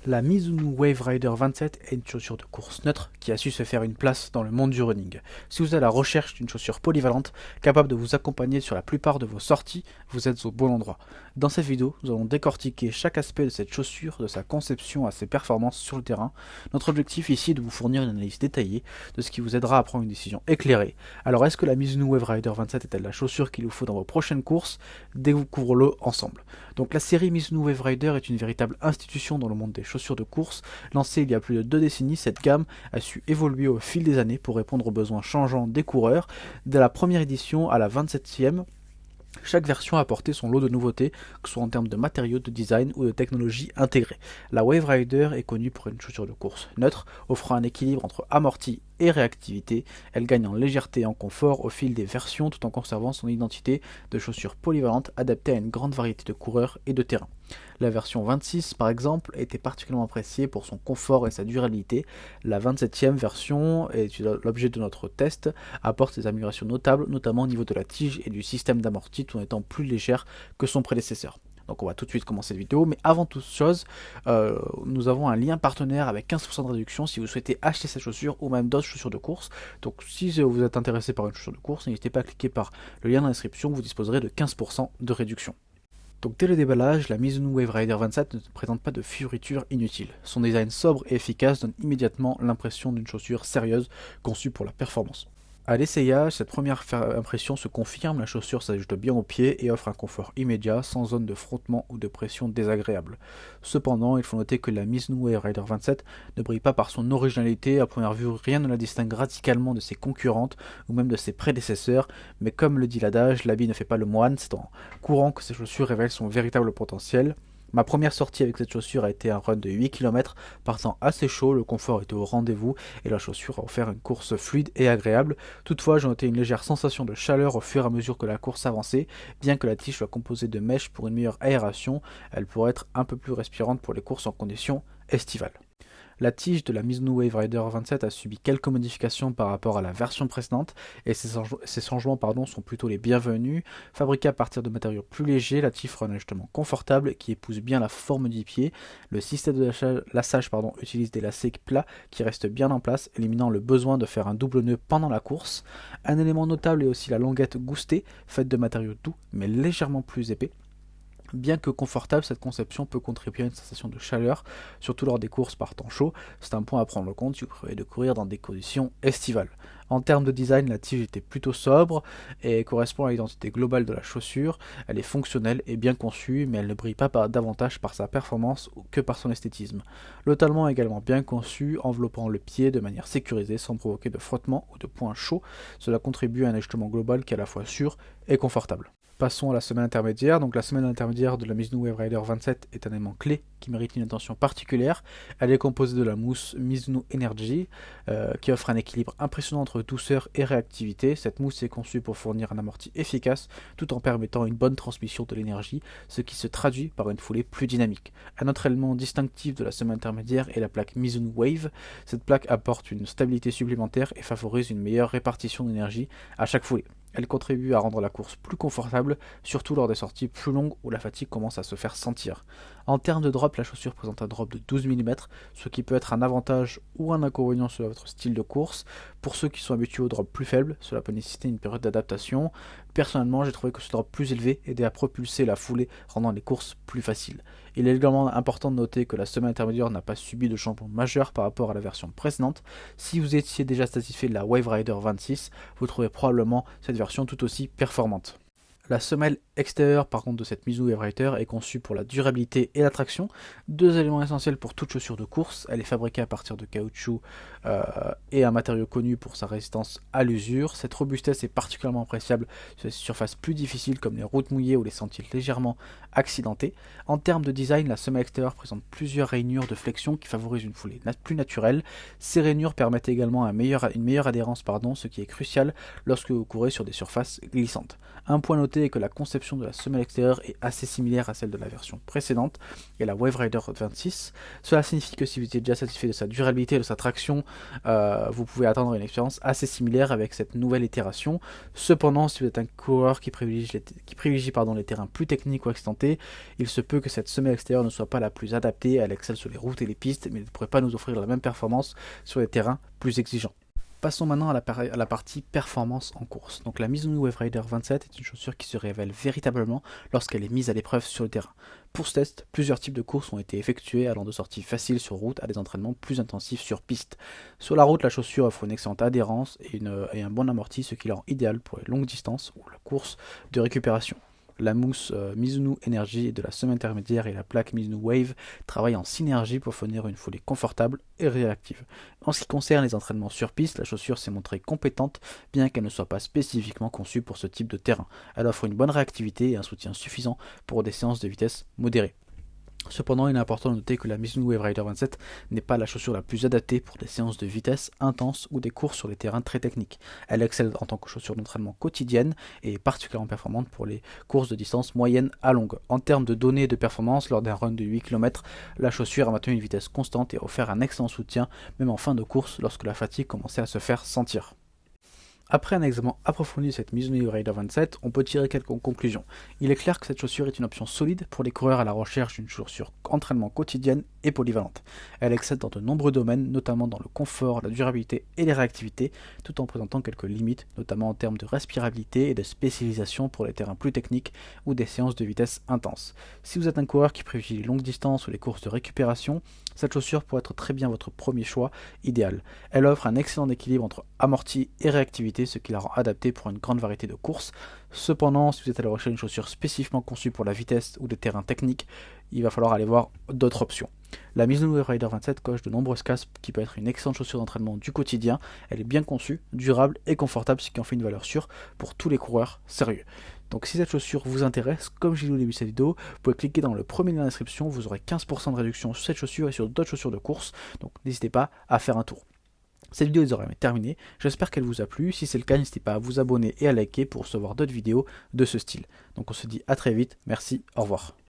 La Mizuno Wave Rider 27 est une chaussure de course neutre qui a su se faire une place dans le monde du running. Si vous êtes à la recherche d'une chaussure polyvalente, capable de vous accompagner sur la plupart de vos sorties, vous êtes au bon endroit. Dans cette vidéo, nous allons décortiquer chaque aspect de cette chaussure, de sa conception à ses performances sur le terrain. Notre objectif ici est de vous fournir une analyse détaillée de ce qui vous aidera à prendre une décision éclairée. Alors est-ce que la Mizuno Wave Rider 27 est-elle la chaussure qu'il vous faut dans vos prochaines courses? Découvrons-le ensemble. Donc la série Mizuno Wave Rider est une véritable institution dans le monde des chaussures de course. Lancée il y a plus de 2 décennies, cette gamme a su évoluer au fil des années pour répondre aux besoins changeants des coureurs. De la première édition à la 27e, chaque version a apporté son lot de nouveautés, que ce soit en termes de matériaux, de design ou de technologie intégrée. La Wave Rider est connue pour une chaussure de course neutre, offrant un équilibre entre amorti et réactivité. Elle gagne en légèreté et en confort au fil des versions tout en conservant son identité de chaussure polyvalente adaptée à une grande variété de coureurs et de terrains. La version 26 par exemple était particulièrement appréciée pour son confort et sa durabilité. La 27e version, et l'objet de notre test, apporte des améliorations notables, notamment au niveau de la tige et du système d'amorti tout en étant plus légère que son prédécesseur. Donc on va tout de suite commencer cette vidéo, mais avant toute chose, nous avons un lien partenaire avec 15% de réduction si vous souhaitez acheter cette chaussure ou même d'autres chaussures de course. Donc si vous êtes intéressé par une chaussure de course, n'hésitez pas à cliquer par le lien dans la description, vous disposerez de 15% de réduction. Donc dès le déballage, la Mizuno Wave Rider 27 ne présente pas de fioritures inutiles. Son design sobre et efficace donne immédiatement l'impression d'une chaussure sérieuse conçue pour la performance. À l'essayage, cette première impression se confirme, la chaussure s'ajuste bien au pied et offre un confort immédiat sans zone de frottement ou de pression désagréable. Cependant, il faut noter que la Mizuno Wave Rider 27 ne brille pas par son originalité. À première vue, rien ne la distingue radicalement de ses concurrentes ou même de ses prédécesseurs, mais comme le dit l'adage, l'habit ne fait pas le moine, c'est en courant que ces chaussures révèlent son véritable potentiel. Ma première sortie avec cette chaussure a été un run de 8 km, partant assez chaud, le confort était au rendez-vous et la chaussure a offert une course fluide et agréable. Toutefois, j'ai noté une légère sensation de chaleur au fur et à mesure que la course avançait. Bien que la tige soit composée de mèches pour une meilleure aération, elle pourrait être un peu plus respirante pour les courses en conditions estivales. La tige de la Mizuno Wave Rider 27 a subi quelques modifications par rapport à la version précédente et ces changements sont plutôt les bienvenus. Fabriquée à partir de matériaux plus légers, la tige fera un ajustement confortable qui épouse bien la forme du pied. Le système de lassage utilise des lacets plats qui restent bien en place, éliminant le besoin de faire un double nœud pendant la course. Un élément notable est aussi la languette goustée, faite de matériaux doux mais légèrement plus épais. Bien que confortable, cette conception peut contribuer à une sensation de chaleur, surtout lors des courses par temps chaud. C'est un point à prendre en compte si vous prévoyez de courir dans des conditions estivales. En termes de design, la tige était plutôt sobre et correspond à l'identité globale de la chaussure. Elle est fonctionnelle et bien conçue, mais elle ne brille pas davantage par sa performance que par son esthétisme. Le talon est également bien conçu, enveloppant le pied de manière sécurisée sans provoquer de frottement ou de points chauds. Cela contribue à un ajustement global qui est à la fois sûr et confortable. Passons à la semaine intermédiaire. Donc la semaine intermédiaire de la Mizuno Wave Rider 27 est un élément clé qui mérite une attention particulière. Elle est composée de la mousse Mizuno Energy qui offre un équilibre impressionnant entre douceur et réactivité. Cette mousse est conçue pour fournir un amorti efficace tout en permettant une bonne transmission de l'énergie, ce qui se traduit par une foulée plus dynamique. Un autre élément distinctif de la semaine intermédiaire est la plaque Mizuno Wave. Cette plaque apporte une stabilité supplémentaire et favorise une meilleure répartition d'énergie à chaque foulée. Elle contribue à rendre la course plus confortable, surtout lors des sorties plus longues où la fatigue commence à se faire sentir. En termes de drop, la chaussure présente un drop de 12 mm, ce qui peut être un avantage ou un inconvénient selon votre style de course. Pour ceux qui sont habitués au drop plus faible, cela peut nécessiter une période d'adaptation. Personnellement, j'ai trouvé que ce drop plus élevé aidait à propulser la foulée, rendant les courses plus faciles. Il est également important de noter que la semaine intermédiaire n'a pas subi de changement majeur par rapport à la version précédente. Si vous étiez déjà satisfait de la Wave Rider 26, vous trouverez probablement cette version tout aussi performante. La semelle extérieure par contre de cette Mizuno Wave Rider est conçue pour la durabilité et la traction, deux éléments essentiels pour toute chaussure de course. Elle est fabriquée à partir de caoutchouc et un matériau connu pour sa résistance à l'usure. Cette robustesse est particulièrement appréciable sur les surfaces plus difficiles comme les routes mouillées ou les sentiers légèrement accidentés. En termes de design, la semelle extérieure présente plusieurs rainures de flexion qui favorisent une foulée plus naturelle. Ces rainures permettent également une meilleure adhérence, ce qui est crucial lorsque vous courez sur des surfaces glissantes. Un point noté noter que la conception de la semelle extérieure est assez similaire à celle de la version précédente et la Wave Rider 26. Cela signifie que si vous étiez déjà satisfait de sa durabilité et de sa traction, vous pouvez attendre une expérience assez similaire avec cette nouvelle itération. Cependant, si vous êtes un coureur qui privilégie les terrains plus techniques ou accidentés, il se peut que cette semelle extérieure ne soit pas la plus adaptée, elle excelle sur les routes et les pistes, mais ne pourrait pas nous offrir la même performance sur les terrains plus exigeants. Passons maintenant à la partie performance en course. Donc la Mizuno Wave Rider 27 est une chaussure qui se révèle véritablement lorsqu'elle est mise à l'épreuve sur le terrain. Pour ce test, plusieurs types de courses ont été effectuées allant de sorties faciles sur route à des entraînements plus intensifs sur piste. Sur la route, la chaussure offre une excellente adhérence et un bon amorti, ce qui la rend idéale pour les longues distances ou la course de récupération. La mousse Mizuno Energy de la semelle intermédiaire et la plaque Mizuno Wave travaillent en synergie pour fournir une foulée confortable et réactive. En ce qui concerne les entraînements sur piste, la chaussure s'est montrée compétente, bien qu'elle ne soit pas spécifiquement conçue pour ce type de terrain. Elle offre une bonne réactivité et un soutien suffisant pour des séances de vitesse modérées. Cependant, il est important de noter que la Mizuno Wave Rider 27 n'est pas la chaussure la plus adaptée pour des séances de vitesse intenses ou des courses sur les terrains très techniques. Elle excelle en tant que chaussure d'entraînement quotidienne et est particulièrement performante pour les courses de distance moyenne à longue. En termes de données de performance, lors d'un run de 8 km, la chaussure a maintenu une vitesse constante et a offert un excellent soutien, même en fin de course lorsque la fatigue commençait à se faire sentir. Après un examen approfondi de cette Mizuno Rider 27, on peut tirer quelques conclusions. Il est clair que cette chaussure est une option solide pour les coureurs à la recherche d'une chaussure entraînement quotidienne et polyvalente. Elle excelle dans de nombreux domaines, notamment dans le confort, la durabilité et les réactivités, tout en présentant quelques limites, notamment en termes de respirabilité et de spécialisation pour les terrains plus techniques ou des séances de vitesse intenses. Si vous êtes un coureur qui privilégie les longues distances ou les courses de récupération, cette chaussure pourrait être très bien votre premier choix idéal. Elle offre un excellent équilibre entre amorti et réactivité, ce qui la rend adaptée pour une grande variété de courses. Cependant, si vous êtes à la recherche d'une chaussure spécifiquement conçue pour la vitesse ou des terrains techniques, il va falloir aller voir d'autres options. La Mizuno Wave Rider 27 coche de nombreuses cases qui peut être une excellente chaussure d'entraînement du quotidien. Elle est bien conçue, durable et confortable, ce qui en fait une valeur sûre pour tous les coureurs sérieux. Donc si cette chaussure vous intéresse, comme j'ai dit au début de cette vidéo, vous pouvez cliquer dans le premier lien de description, vous aurez 15% de réduction sur cette chaussure et sur d'autres chaussures de course, donc n'hésitez pas à faire un tour. Cette vidéo est désormais terminée, j'espère qu'elle vous a plu, si c'est le cas n'hésitez pas à vous abonner et à liker pour recevoir d'autres vidéos de ce style. Donc on se dit à très vite, merci, au revoir.